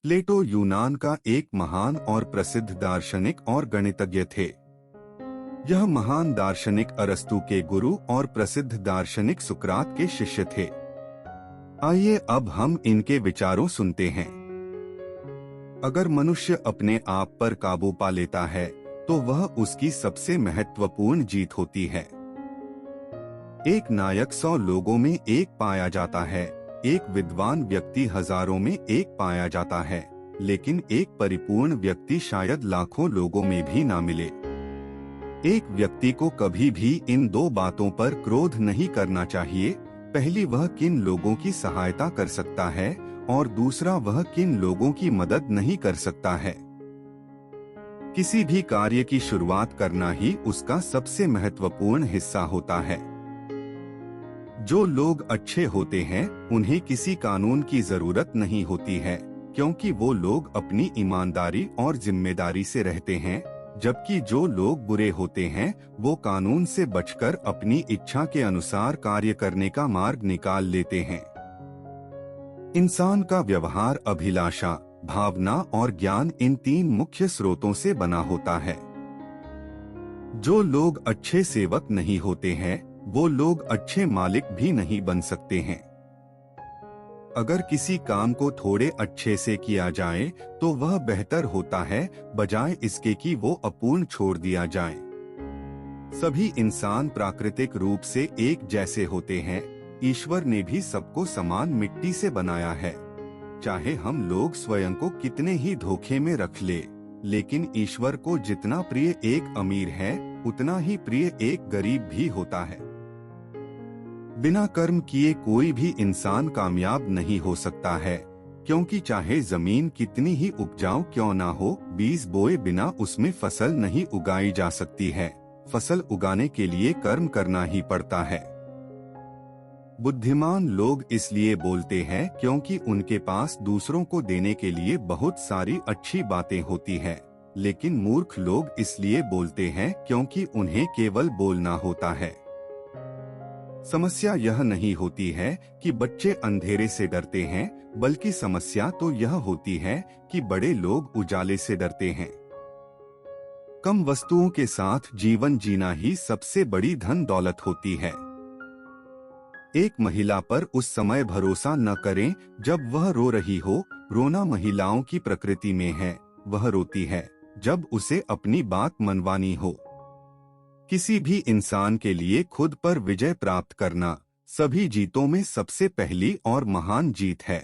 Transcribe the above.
प्लेटो यूनान का एक महान और प्रसिद्ध दार्शनिक और गणितज्ञ थे। यह महान दार्शनिक अरस्तु के गुरु और प्रसिद्ध दार्शनिक सुकरात के शिष्य थे। आइए अब हम इनके विचारों सुनते हैं। अगर मनुष्य अपने आप पर काबू पा लेता है तो वह उसकी सबसे महत्वपूर्ण जीत होती है। एक नायक 100 लोगों में एक पाया जाता है, एक विद्वान व्यक्ति हजारों में एक पाया जाता है, लेकिन एक परिपूर्ण व्यक्ति शायद लाखों लोगों में भी ना मिले। एक व्यक्ति को कभी भी इन दो बातों पर क्रोध नहीं करना चाहिए। पहली, वह किन लोगों की सहायता कर सकता है, और दूसरा, वह किन लोगों की मदद नहीं कर सकता है। किसी भी कार्य की शुरुआत करना ही उसका सबसे महत्वपूर्ण हिस्सा होता है। जो लोग अच्छे होते हैं उन्हें किसी कानून की जरूरत नहीं होती है, क्योंकि वो लोग अपनी ईमानदारी और जिम्मेदारी से रहते हैं, जबकि जो लोग बुरे होते हैं वो कानून से बचकर अपनी इच्छा के अनुसार कार्य करने का मार्ग निकाल लेते हैं। इंसान का व्यवहार अभिलाषा, भावना और ज्ञान इन 3 मुख्य स्रोतों से बना होता है। जो लोग अच्छे सेवक नहीं होते हैं वो लोग अच्छे मालिक भी नहीं बन सकते हैं। अगर किसी काम को थोड़े अच्छे से किया जाए तो वह बेहतर होता है, बजाय इसके कि वो अपूर्ण छोड़ दिया जाए। सभी इंसान प्राकृतिक रूप से एक जैसे होते हैं। ईश्वर ने भी सबको समान मिट्टी से बनाया है। चाहे हम लोग स्वयं को कितने ही धोखे में रख ले, लेकिन ईश्वर को जितना प्रिय एक अमीर है उतना ही प्रिय एक गरीब भी होता है। बिना कर्म किए कोई भी इंसान कामयाब नहीं हो सकता है, क्योंकि चाहे जमीन कितनी ही उपजाऊ क्यों ना हो, बीज बोए बिना उसमें फसल नहीं उगाई जा सकती है। फसल उगाने के लिए कर्म करना ही पड़ता है। बुद्धिमान लोग इसलिए बोलते हैं क्योंकि उनके पास दूसरों को देने के लिए बहुत सारी अच्छी बातें होती है, लेकिन मूर्ख लोग इसलिए बोलते हैं क्योंकि उन्हें केवल बोलना होता है। समस्या यह नहीं होती है कि बच्चे अंधेरे से डरते हैं, बल्कि समस्या तो यह होती है कि बड़े लोग उजाले से डरते हैं। कम वस्तुओं के साथ जीवन जीना ही सबसे बड़ी धन दौलत होती है। एक महिला पर उस समय भरोसा न करें जब वह रो रही हो। रोना महिलाओं की प्रकृति में है। वह रोती है जब उसे अपनी बात मनवानी हो। किसी भी इंसान के लिए खुद पर विजय प्राप्त करना सभी जीतों में सबसे पहली और महान जीत है।